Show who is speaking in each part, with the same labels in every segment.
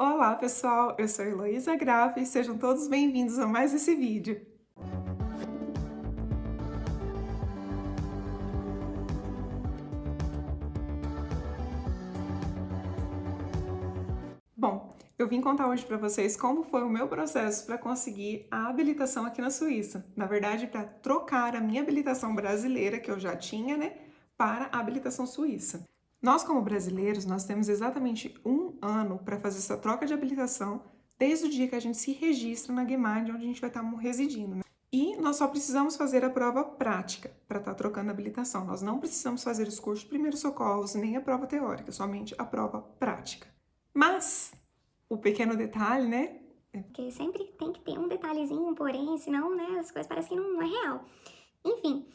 Speaker 1: Olá pessoal, eu sou Heloísa Graff e sejam todos bem-vindos a mais esse vídeo. Bom, eu vim contar hoje para vocês como foi o meu processo para conseguir a habilitação aqui na Suíça. Na verdade, para trocar a minha habilitação brasileira, que eu já tinha, né, para a habilitação suíça. Nós, como brasileiros, nós temos exatamente um ano para fazer essa troca de habilitação, desde o dia que a gente se registra na Gemeinde, onde a gente vai estar residindo, né? E nós só precisamos fazer a prova prática para estar trocando a habilitação. Nós não precisamos fazer os cursos de primeiros socorros, nem a prova teórica, somente a prova prática. Mas o pequeno detalhe, né?
Speaker 2: Porque sempre tem que ter um detalhezinho, porém, senão, né, as coisas parecem que não é real. Enfim.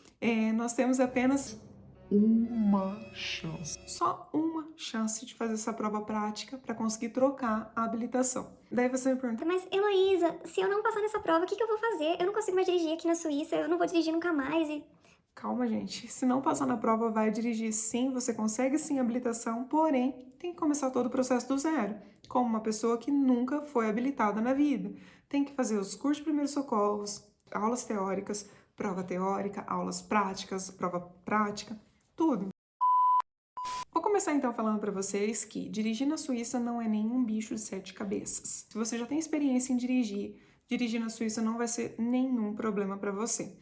Speaker 1: Nós temos apenas
Speaker 3: Uma chance.
Speaker 1: só uma chance de fazer essa prova prática para conseguir trocar a habilitação. Daí você me pergunta,
Speaker 2: Mas, Heloísa, se eu não passar nessa prova, o que eu vou fazer? Eu não consigo mais dirigir aqui na Suíça, eu não vou dirigir nunca mais e...
Speaker 1: calma, gente. Se não passar na prova, vai dirigir sim, você consegue sim a habilitação, porém, tem que começar todo o processo do zero, como uma pessoa que nunca foi habilitada na vida. Tem que fazer os cursos de primeiros socorros, aulas teóricas, prova teórica, aulas práticas, prova prática, tudo. Vou começar então falando para vocês que dirigir na Suíça não é nenhum bicho de sete cabeças. Se você já tem experiência em dirigir na Suíça não vai ser nenhum problema para você.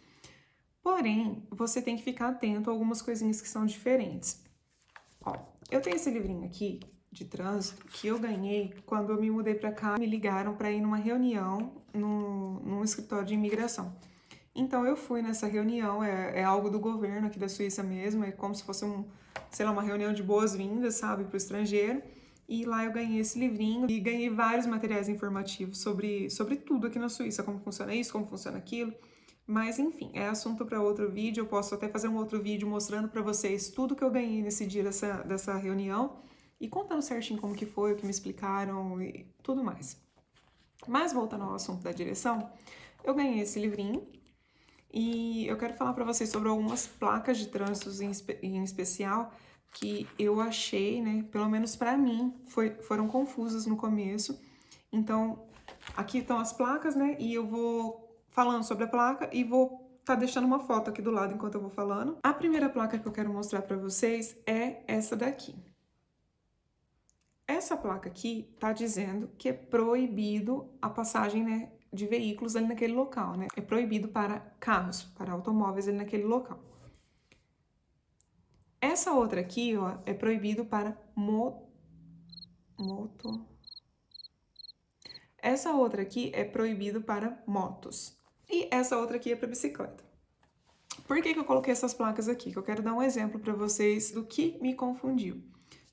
Speaker 1: Porém, você tem que ficar atento a algumas coisinhas que são diferentes. Ó, eu tenho esse livrinho aqui de trânsito que eu ganhei quando eu me mudei para cá. Me ligaram para ir numa reunião num escritório de imigração. Então eu fui nessa reunião, é algo do governo aqui da Suíça mesmo, é como se fosse sei lá, uma reunião de boas-vindas, sabe, para o estrangeiro. E lá eu ganhei esse livrinho e ganhei vários materiais informativos sobre tudo aqui na Suíça, como funciona isso, como funciona aquilo. Mas enfim, é assunto para outro vídeo, eu posso até fazer um outro vídeo mostrando para vocês tudo que eu ganhei nesse dia dessa reunião e contando certinho como que foi, o que me explicaram e tudo mais. Mas voltando ao assunto da direção, eu ganhei esse livrinho e eu quero falar para vocês sobre algumas placas de trânsito em especial que eu achei, né, pelo menos para mim, foram confusas no começo. Então, aqui estão as placas, né, e eu vou falando sobre a placa e vou tá deixando uma foto aqui do lado enquanto eu vou falando. A primeira placa que eu quero mostrar para vocês é essa daqui. Essa placa aqui tá dizendo que é proibido a passagem, né, de veículos ali naquele local, né? É proibido para carros, para automóveis ali naquele local. Essa outra aqui, ó, é proibido para moto. Essa outra aqui é proibido para motos. E essa outra aqui é para bicicleta. Por que eu coloquei essas placas aqui? Que eu quero dar um exemplo para vocês do que me confundiu.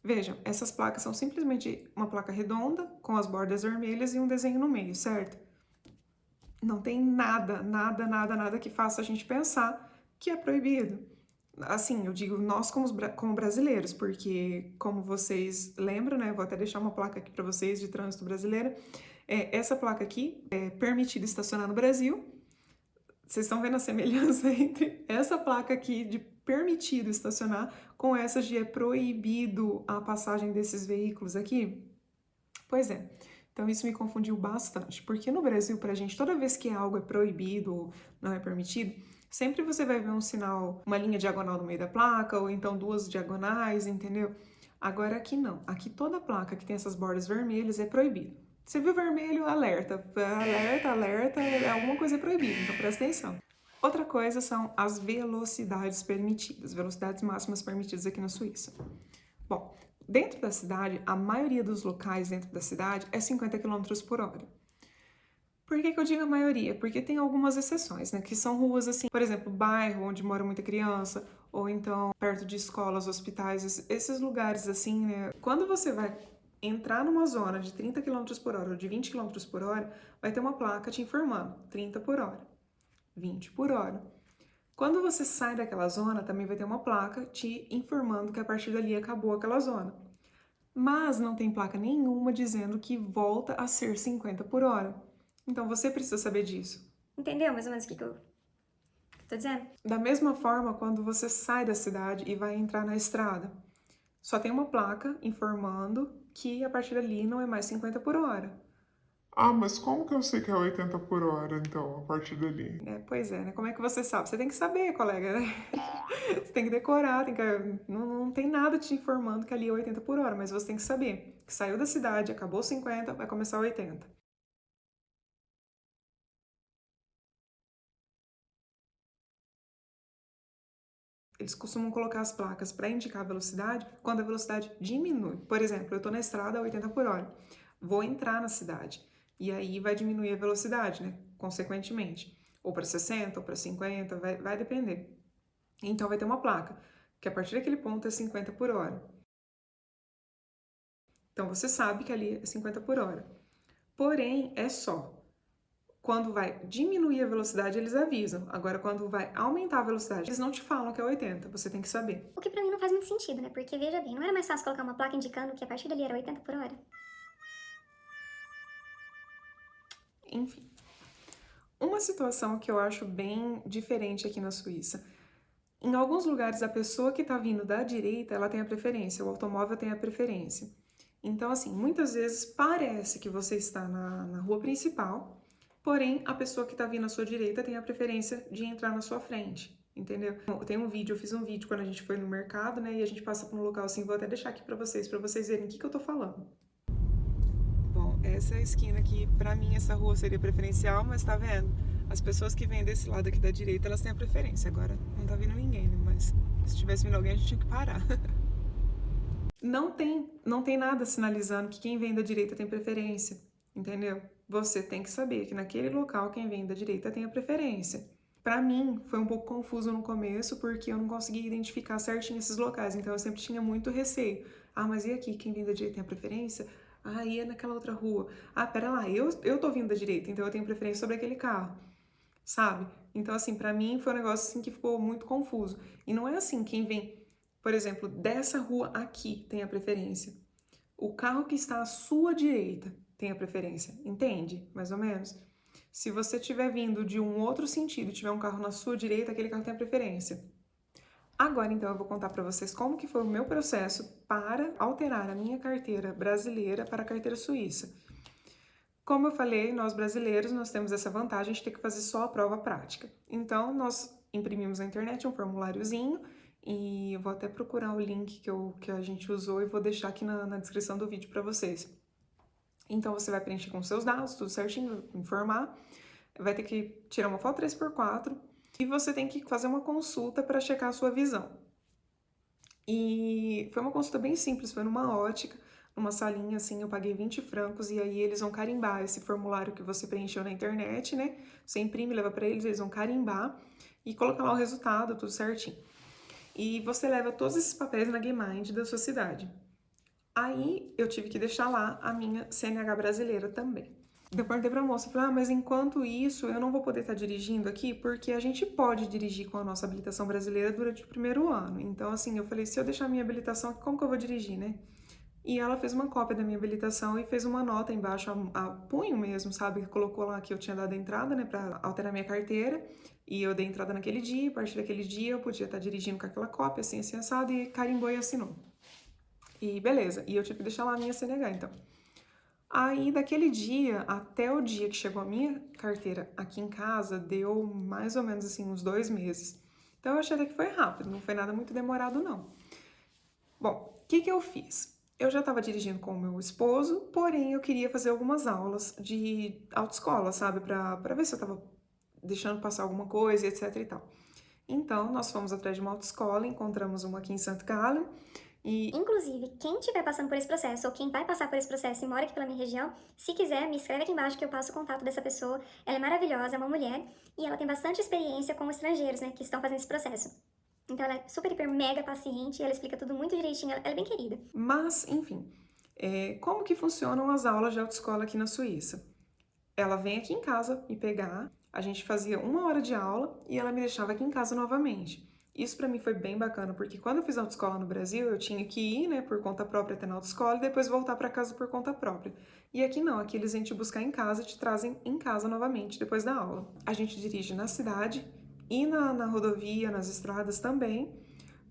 Speaker 1: Vejam, essas placas são simplesmente uma placa redonda com as bordas vermelhas e um desenho no meio, certo? Não tem nada que faça a gente pensar que é proibido. Assim, eu digo nós como brasileiros, porque como vocês lembram, né, eu vou até deixar uma placa aqui para vocês de trânsito brasileira. Essa placa aqui é permitido estacionar no Brasil. Vocês estão vendo a semelhança entre essa placa aqui de permitido estacionar com essa de é proibido a passagem desses veículos aqui? Pois é. Então isso me confundiu bastante, porque no Brasil, pra gente, toda vez que algo é proibido ou não é permitido, sempre você vai ver um sinal, uma linha diagonal no meio da placa, ou então duas diagonais, entendeu? Agora aqui não. Aqui toda placa que tem essas bordas vermelhas é proibido. Você viu vermelho, alerta. Alerta, alguma coisa é proibida, então presta atenção. Outra coisa são as velocidades permitidas, velocidades máximas permitidas aqui na Suíça. Bom, dentro da cidade, a maioria dos locais dentro da cidade é 50 km por hora. Por que eu digo a maioria? Porque tem algumas exceções, né? Que são ruas assim, por exemplo, bairro onde mora muita criança, ou então perto de escolas, hospitais, esses lugares assim, né? Quando você vai entrar numa zona de 30 km por hora ou de 20 km por hora, vai ter uma placa te informando 30 por hora, 20 por hora. Quando você sai daquela zona, também vai ter uma placa te informando que a partir dali acabou aquela zona. Mas não tem placa nenhuma dizendo que volta a ser 50 por hora. Então você precisa saber disso.
Speaker 2: Entendeu mais ou menos o que eu tô dizendo?
Speaker 1: Da mesma forma, quando você sai da cidade e vai entrar na estrada, só tem uma placa informando que a partir dali não é mais 50 por hora.
Speaker 3: Ah, mas como que eu sei que é 80 por hora, então, a partir dali?
Speaker 1: Pois é, né? Como é que você sabe? Você tem que saber, colega, né? Você tem que decorar, não tem nada te informando que ali é 80 por hora, mas você tem que saber que saiu da cidade, acabou 50, vai começar 80. Eles costumam colocar as placas para indicar a velocidade quando a velocidade diminui. Por exemplo, eu estou na estrada a 80 por hora, vou entrar na cidade, e aí vai diminuir a velocidade, né? Consequentemente. Ou para 60, ou para 50, vai depender. Então vai ter uma placa, que a partir daquele ponto é 50 por hora. Então você sabe que ali é 50 por hora. Porém, é só. Quando vai diminuir a velocidade, eles avisam. Agora, quando vai aumentar a velocidade, eles não te falam que é 80, você tem que saber.
Speaker 2: O que pra mim não faz muito sentido, né? Porque, veja bem, não era mais fácil colocar uma placa indicando que a partir dali era 80 por hora?
Speaker 1: Enfim. Uma situação que eu acho bem diferente aqui na Suíça. Em alguns lugares, a pessoa que está vindo da direita, ela tem a preferência, o automóvel tem a preferência. Então, assim, muitas vezes parece que você está na rua principal, porém, a pessoa que está vindo à sua direita tem a preferência de entrar na sua frente, entendeu? Eu fiz um vídeo quando a gente foi no mercado, né, e a gente passa por um local assim, vou até deixar aqui para vocês verem o que eu tô falando. Bom, essa é a esquina aqui, pra mim essa rua seria preferencial, mas tá vendo? As pessoas que vêm desse lado aqui da direita, elas têm a preferência. Agora, não tá vindo ninguém, né, mas se tivesse vindo alguém, a gente tinha que parar. Não tem nada sinalizando que quem vem da direita tem preferência, entendeu? Você tem que saber que naquele local quem vem da direita tem a preferência. Pra mim, foi um pouco confuso no começo, porque eu não conseguia identificar certinho esses locais, então eu sempre tinha muito receio. Ah, mas e aqui, quem vem da direita tem a preferência? Ah, e é naquela outra rua? Ah, pera lá, eu tô vindo da direita, então eu tenho preferência sobre aquele carro, sabe? Então, assim, pra mim foi um negócio assim que ficou muito confuso. E não é assim, quem vem, por exemplo, dessa rua aqui tem a preferência. O carro que está à sua direita tem a preferência, entende? Mais ou menos. Se você estiver vindo de um outro sentido e tiver um carro na sua direita, aquele carro tem a preferência. Agora, então, eu vou contar para vocês como que foi o meu processo para alterar a minha carteira brasileira para a carteira suíça. Como eu falei, nós brasileiros, nós temos essa vantagem de ter que fazer só a prova prática. Então, nós imprimimos na internet um formuláriozinho e eu vou até procurar o link que a gente usou e vou deixar aqui na descrição do vídeo para vocês. Então, você vai preencher com seus dados, tudo certinho, informar, vai ter que tirar uma foto 3x4 e você tem que fazer uma consulta para checar a sua visão. E foi uma consulta bem simples, foi numa ótica, numa salinha assim, eu paguei 20 francos e aí eles vão carimbar esse formulário que você preencheu na internet, né? Você imprime, leva para eles vão carimbar e colocar lá o resultado, tudo certinho. E você leva todos esses papéis na Gemeinde da sua cidade. Aí eu tive que deixar lá a minha CNH brasileira também. Eu perguntei pra moça, falei, mas enquanto isso eu não vou poder estar dirigindo aqui, porque a gente pode dirigir com a nossa habilitação brasileira durante o primeiro ano. Então, assim, eu falei, se eu deixar a minha habilitação aqui, como que eu vou dirigir, né? E ela fez uma cópia da minha habilitação e fez uma nota embaixo, a punho mesmo, sabe? Colocou lá que eu tinha dado a entrada, né, pra alterar minha carteira. E eu dei entrada naquele dia, a partir daquele dia eu podia estar dirigindo com aquela cópia, assim, assado, e carimbou e assinou. E beleza, e eu tive que deixar lá a minha CNH, então. Aí, daquele dia até o dia que chegou a minha carteira aqui em casa, deu mais ou menos, assim, uns 2 meses. Então, eu achei até que foi rápido, não foi nada muito demorado, não. Bom, o que eu fiz? Eu já estava dirigindo com o meu esposo, porém, eu queria fazer algumas aulas de autoescola, sabe? Pra ver se eu tava deixando passar alguma coisa, etc e tal. Então, nós fomos atrás de uma autoescola, encontramos uma aqui em St. Gallen, e
Speaker 2: Inclusive, quem estiver passando por esse processo, ou quem vai passar por esse processo e mora aqui pela minha região, se quiser, me escreve aqui embaixo que eu passo o contato dessa pessoa. Ela é maravilhosa, é uma mulher, e ela tem bastante experiência com estrangeiros, né, que estão fazendo esse processo. Então ela é super, hiper, mega paciente, ela explica tudo muito direitinho, ela é bem querida.
Speaker 1: Mas, enfim, como que funcionam as aulas de autoescola aqui na Suíça? Ela vem aqui em casa me pegar, a gente fazia 1 hora de aula e ela me deixava aqui em casa novamente. Isso pra mim foi bem bacana, porque quando eu fiz autoescola no Brasil, eu tinha que ir, né, por conta própria até na autoescola e depois voltar pra casa por conta própria. E aqui não, aqui eles vêm te buscar em casa e te trazem em casa novamente depois da aula. A gente dirige na cidade e na rodovia, nas estradas também,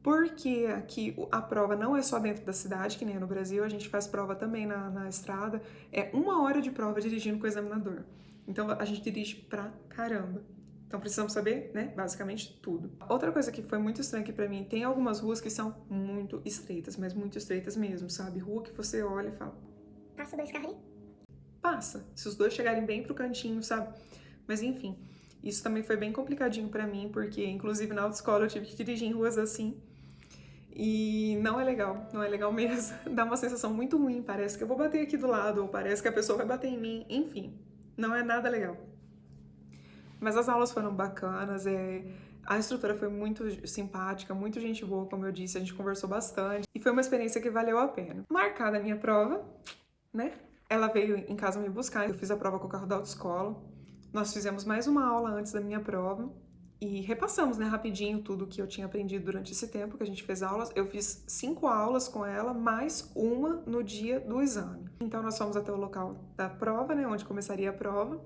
Speaker 1: Porque aqui a prova não é só dentro da cidade, que nem é no Brasil, a gente faz prova também na estrada. É 1 hora de prova dirigindo com o examinador. Então a gente dirige pra caramba. Então precisamos saber, né, basicamente tudo. Outra coisa que foi muito estranha aqui pra mim, tem algumas ruas que são muito estreitas, mas muito estreitas mesmo, sabe? Rua que você olha e fala,
Speaker 2: Passa 2 carros ali?
Speaker 1: passa, se os dois chegarem bem pro cantinho, sabe? Mas enfim, isso também foi bem complicadinho pra mim, porque inclusive na autoescola eu tive que dirigir em ruas assim. E não é legal mesmo. Dá uma sensação muito ruim, parece que eu vou bater aqui do lado, ou parece que a pessoa vai bater em mim, enfim, não é nada legal. Mas as aulas foram bacanas, a instrutora foi muito simpática, muito gente boa, como eu disse, a gente conversou bastante, e foi uma experiência que valeu a pena. Marcada a minha prova, né? Ela veio em casa me buscar, eu fiz a prova com o carro da autoescola, nós fizemos mais uma aula antes da minha prova, e repassamos, né, rapidinho tudo que eu tinha aprendido durante esse tempo que a gente fez aulas. Eu fiz 5 aulas com ela, mais uma no dia do exame. Então nós fomos até o local da prova, né, onde começaria a prova.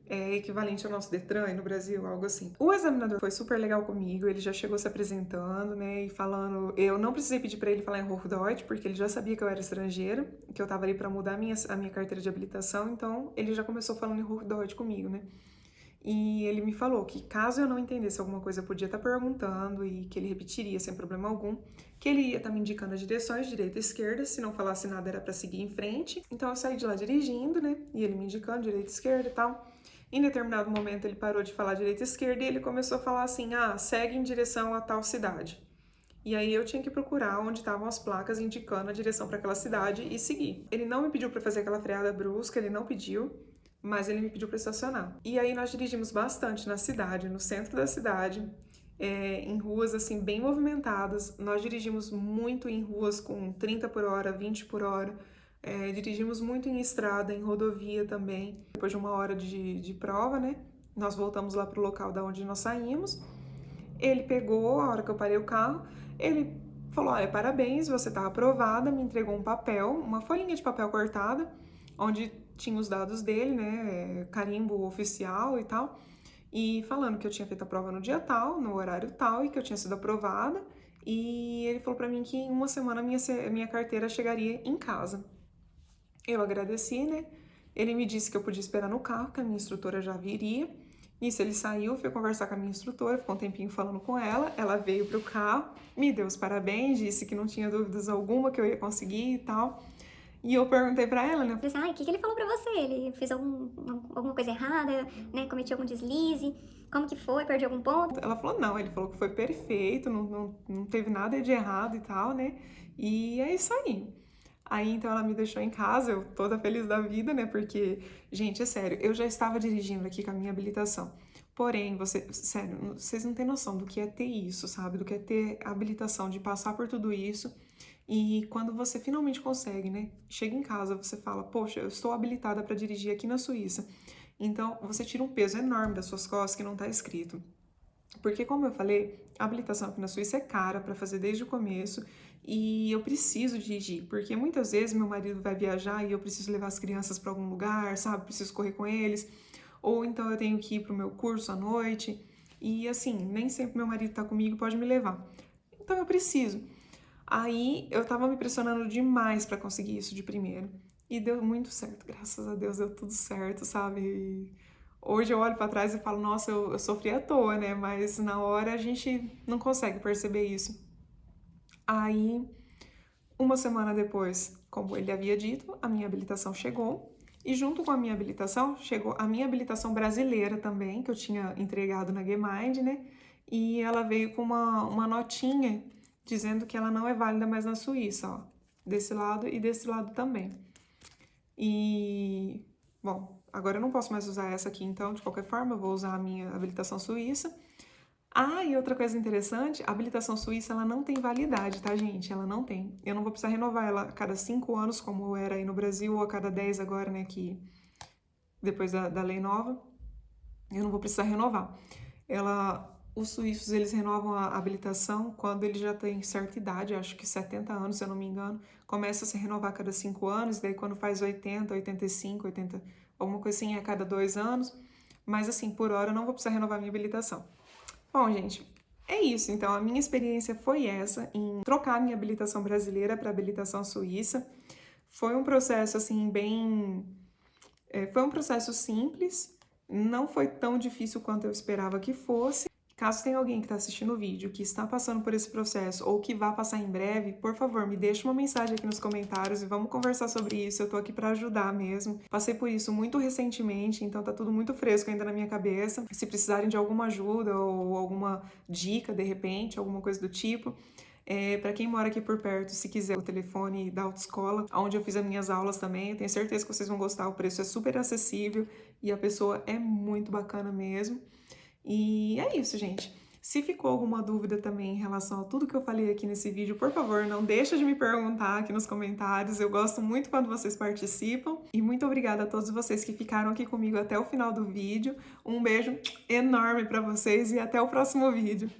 Speaker 1: É equivalente ao nosso Detran aí no Brasil, algo assim. O examinador foi super legal comigo, ele já chegou se apresentando, né, e falando... Eu não precisei pedir pra ele falar em Hochdeutsch, porque ele já sabia que eu era estrangeira, que eu tava ali pra mudar a minha carteira de habilitação, então ele já começou falando em Hochdeutsch comigo, né. E ele me falou que caso eu não entendesse alguma coisa, eu podia estar perguntando e que ele repetiria sem problema algum, que ele ia estar me indicando as direções, direita e esquerda, se não falasse nada era para seguir em frente. Então eu saí de lá dirigindo, né, e ele me indicando direita e esquerda e tal. Em determinado momento ele parou de falar direita e esquerda e ele começou a falar assim, segue em direção a tal cidade. E aí eu tinha que procurar onde estavam as placas indicando a direção para aquela cidade e seguir. Ele não me pediu para fazer aquela freada brusca, ele não pediu, mas ele me pediu para estacionar. E aí nós dirigimos bastante na cidade, no centro da cidade, em ruas assim bem movimentadas. Nós dirigimos muito em ruas com 30 por hora, 20 por hora. Dirigimos muito em estrada, em rodovia também. Depois de 1 hora de prova, né? Nós voltamos lá pro local da onde nós saímos. Ele pegou, a hora que eu parei o carro, ele falou, olha, parabéns, você tá aprovada, me entregou um papel, uma folhinha de papel cortada, onde tinha os dados dele, né, carimbo oficial e tal, e falando que eu tinha feito a prova no dia tal, no horário tal, e que eu tinha sido aprovada, e ele falou pra mim que em 1 semana a minha carteira chegaria em casa. Eu agradeci, né, ele me disse que eu podia esperar no carro, que a minha instrutora já viria. Nisso ele saiu, foi conversar com a minha instrutora, ficou um tempinho falando com ela veio pro carro, me deu os parabéns, disse que não tinha dúvidas alguma que eu ia conseguir e tal. E eu perguntei pra ela, né?
Speaker 2: Eu falei assim, o que ele falou pra você? Ele fez alguma coisa errada, né? Cometeu algum deslize? Como que foi? Perdeu algum ponto?
Speaker 1: Ela falou, não, ele falou que foi perfeito, não teve nada de errado e tal, né? E é isso aí. Aí, então, ela me deixou em casa, eu toda feliz da vida, né? Porque, gente, é sério, eu já estava dirigindo aqui com a minha habilitação. Porém, sério, vocês não têm noção do que é ter isso, sabe? Do que é ter a habilitação, de passar por tudo isso. E quando você finalmente consegue, né? Chega em casa, você fala, poxa, eu estou habilitada para dirigir aqui na Suíça. Então, você tira um peso enorme das suas costas que não está escrito. Porque, como eu falei, a habilitação aqui na Suíça é cara para fazer desde o começo e eu preciso dirigir, porque muitas vezes meu marido vai viajar e eu preciso levar as crianças para algum lugar, sabe? Preciso correr com eles, ou então eu tenho que ir para o meu curso à noite e, assim, nem sempre meu marido está comigo e pode me levar. Então, eu preciso. Aí eu tava me pressionando demais pra conseguir isso de primeiro. E deu muito certo, graças a Deus deu tudo certo, sabe? E hoje eu olho pra trás e falo, nossa, eu sofri à toa, né? Mas na hora a gente não consegue perceber isso. Aí, 1 semana depois, como ele havia dito, a minha habilitação chegou. E junto com a minha habilitação, chegou a minha habilitação brasileira também, que eu tinha entregado na Gemind, né? E ela veio com uma notinha dizendo que ela não é válida mais na Suíça, ó, desse lado e desse lado também. E, bom, agora eu não posso mais usar essa aqui, então, de qualquer forma, eu vou usar a minha habilitação suíça. E outra coisa interessante, a habilitação suíça, ela não tem validade, tá, gente? Ela não tem. Eu não vou precisar renovar ela a cada 5 anos, como era aí no Brasil, ou a cada 10 agora, né, que depois da lei nova, eu não vou precisar renovar. Os suíços, eles renovam a habilitação quando eles já têm certa idade, acho que 70 anos, se eu não me engano. Começa a se renovar a cada 5 anos, daí quando faz 80, 85, 80, alguma coisa assim, a cada 2 anos. Mas assim, por hora eu não vou precisar renovar minha habilitação. Bom, gente, É isso, então a minha experiência foi essa, em trocar minha habilitação brasileira para habilitação suíça. Foi um processo, assim, foi um processo simples, não foi tão difícil quanto eu esperava que fosse. Caso tenha alguém que está assistindo o vídeo que está passando por esse processo ou que vá passar em breve, por favor, me deixe uma mensagem aqui nos comentários e vamos conversar sobre isso. Eu tô aqui para ajudar mesmo. Passei por isso muito recentemente, então tá tudo muito fresco ainda na minha cabeça. Se precisarem de alguma ajuda ou alguma dica, de repente, alguma coisa do tipo, para quem mora aqui por perto, se quiser o telefone da autoescola, onde eu fiz as minhas aulas também, eu tenho certeza que vocês vão gostar, o preço é super acessível e a pessoa é muito bacana mesmo. E é isso, gente. Se ficou alguma dúvida também em relação a tudo que eu falei aqui nesse vídeo, por favor, não deixa de me perguntar aqui nos comentários. Eu gosto muito quando vocês participam. E muito obrigada a todos vocês que ficaram aqui comigo até o final do vídeo. Um beijo enorme para vocês e até o próximo vídeo.